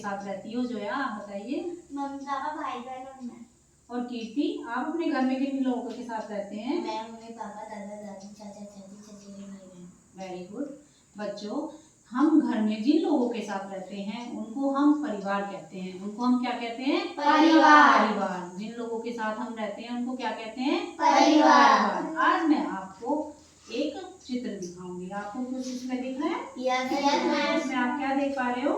साथ रहती हो? जोया आप बताइए। मम्मी पापा भाई बहन और मैं। और कीर्ति, आप अपने घर में किन लोगों के साथ रहते हैं? मैं, मम्मी पापा, दादा दादी, चाचा चाची, चचेरे भाई बहन। Very good. बच्चों, हम घर में जिन लोगों के साथ रहते हैं उनको हम परिवार कहते हैं। उनको हम क्या कहते हैं? परिवार। परिवार। जिन लोगों के साथ हम रहते हैं उनको क्या कहते हैं? परिवार। आज मैं आपको एक चित्र दिखाऊंगी। आपको कुछ इसमें दिख रहा है? Yes ma'am. इसमें आप क्या देख पा रहे हो?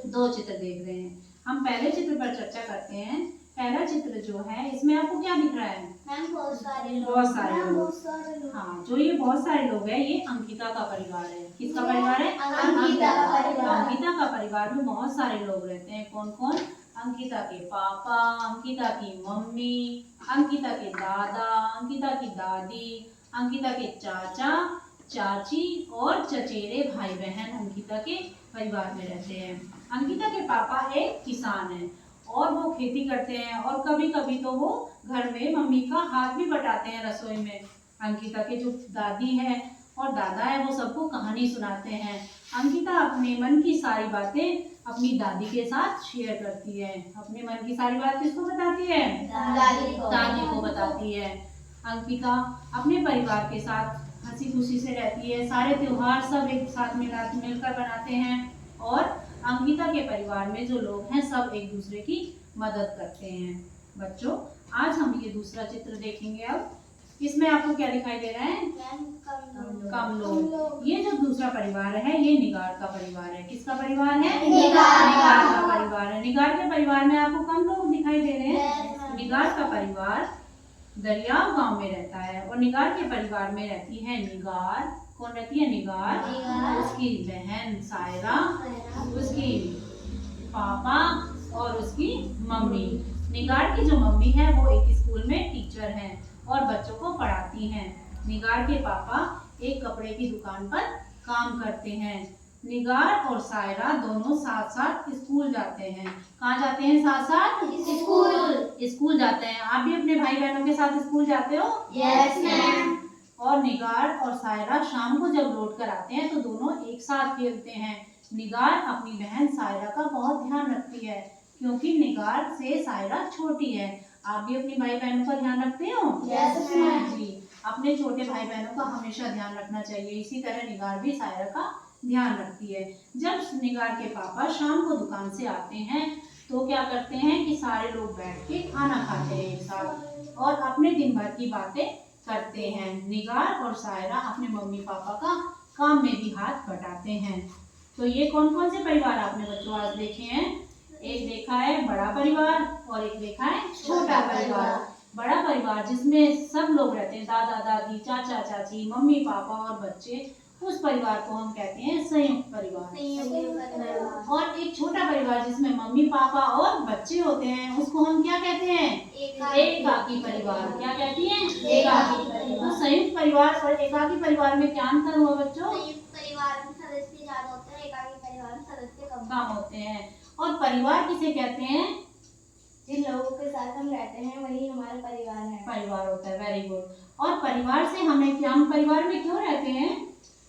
दो चित्र देख रहे हैं। हम पहले चित्र पर चर्चा करते हैं। पहला चित्र जो है, इसमें आपको क्या दिख रहा है? मैम बहुत सारे लोग। हाँ, जो ये बहुत सारे लोग हैं, ये अंकिता का परिवार है। किसका परिवार है? अंकिता का परिवार। अंकिता का परिवार में बहुत सारे लोग रहते हैं। कौन कौन? अंकिता के पापा, अंकिता की मम्मी, अंकिता के दादा, अंकिता की दादी, अंकिता के चाचा चाची और चचेरे भाई बहन अंकिता के परिवार में रहते हैं। अंकिता के पापा एक किसान हैं और वो खेती करते हैं, और कभी कभी तो वो घर में मम्मी का हाथ भी बटाते हैं रसोई में। अंकिता के जो दादी है और दादा है वो सबको कहानी सुनाते हैं। अंकिता अपने मन की सारी बातें अपनी दादी के साथ शेयर करती है। अपने मन की सारी बात किसको बताती है? दादी को बताती है। अंकिता अपने परिवार के साथ हंसी खुशी से रहती है। सारे त्योहार सब एक साथ मिलकर बनाते हैं, और अंकिता के परिवार में जो लोग हैं सब एक दूसरे की मदद करते हैं। बच्चों, आज हम ये दूसरा चित्र देखेंगे। अब इसमें आपको क्या दिखाई दे रहा है? कम लोग। ये जो दूसरा परिवार है ये निगार का परिवार है। किसका परिवार है? निगार का परिवार है। निगार के परिवार में आपको कम लोग दिखाई दे रहे हैं। निगार का परिवार दरियाव गांव में रहता है, और निगार के परिवार में रहती है निगार। कौन रहती है? निगार। उसकी बहन सायरा, उसकी पापा और उसकी मम्मी। निगार की जो मम्मी है वो एक स्कूल में टीचर हैं और बच्चों को पढ़ाती हैं। निगार के पापा एक कपड़े की दुकान पर काम करते हैं। निगार और सायरा दोनों साथ साथ स्कूल जाते हैं। कहाँ जाते हैं? साथ साथ स्कूल जाते हैं। आप भी अपने भाई बहनों के साथ स्कूल जाते हो? Yes ma'am. और निगार और सायरा शाम को जब लौट कर आते हैं तो दोनों एक साथ खेलते हैं। निगार अपनी बहन सायरा का बहुत ध्यान रखती है, क्योंकि निगार से सायरा छोटी है। आप भी अपनी भाई बहनों का ध्यान रखते हो? Yes ma'am. जी, अपने छोटे भाई बहनों का हमेशा ध्यान रखना चाहिए। इसी तरह निगार भी सायरा का ध्यान रखती है। जब निगार के पापा शाम को दुकान से आते हैं तो क्या करते हैं कि सारे लोग बैठ के खाना खाते हैं एक साथ, और अपने दिन भर की बातें करते हैं। निगार और सायरा अपने मम्मी पापा का काम में भी हाथ बटाते हैं। तो ये कौन कौन से परिवार आपने बच्चों आज देखे हैं? एक देखा है बड़ा परिवार और एक देखा है छोटा परिवार। बड़ा परिवार जिसमें सब लोग रहते हैं, दादा दादी, चाचा चाची, मम्मी पापा और बच्चे, उस परिवार को हम कहते हैं संयुक्त परिवार। और एक छोटा परिवार जिसमें मम्मी पापा और बच्चे होते हैं उसको हम क्या कहते हैं? एकाकी परिवार। क्या कहती हैं? एकाकी परिवार। तो संयुक्त परिवार और एकाकी परिवार में क्या अंतर हुआ बच्चों? संयुक्त परिवार में सदस्य ज्यादा होते हैं, एकाकी परिवार में सदस्य कम होते हैं। और परिवार किसे कहते हैं? जिन लोगों के साथ हम रहते हैं वही हमारा परिवार है। परिवार होता है। Very good. और परिवार से हमें क्या, हम परिवार में क्यों रहते हैं?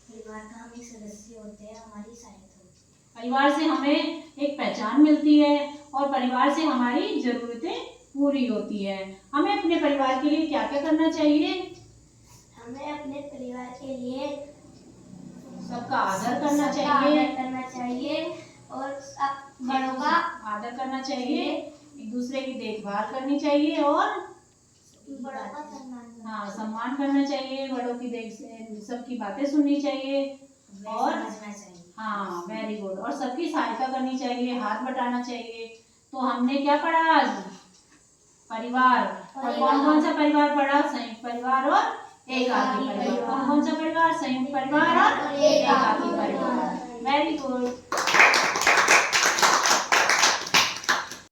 परिवार का हम एक सदस्य होते हैं, हमारी सहायता होती है। परिवार से हमें एक पहचान मिलती है और परिवार से हमारी जरूरतें पूरी होती है। हमें अपने परिवार के लिए क्या क्या करना चाहिए? हमें अपने परिवार के लिए सबका आदर करना चाहिए और बड़ों का आदर करना चाहिए, एक दूसरे की देखभाल करनी चाहिए, और बड़ों का सम्मान करना चाहिए। बड़ों की सबकी बातें सुननी चाहिए, और समझना चाहिए। हाँ, वेरी गुड। और सबकी सहायता करनी चाहिए, हाथ बटाना चाहिए। तो हमने क्या पढ़ा आज? परिवार। और कौन कौन सा परिवार पढ़ा? संयुक्त परिवार और एकाकी परिवार। कौन कौन सा परिवार? संयुक्त परिवार और एकाकी परिवार। Very good.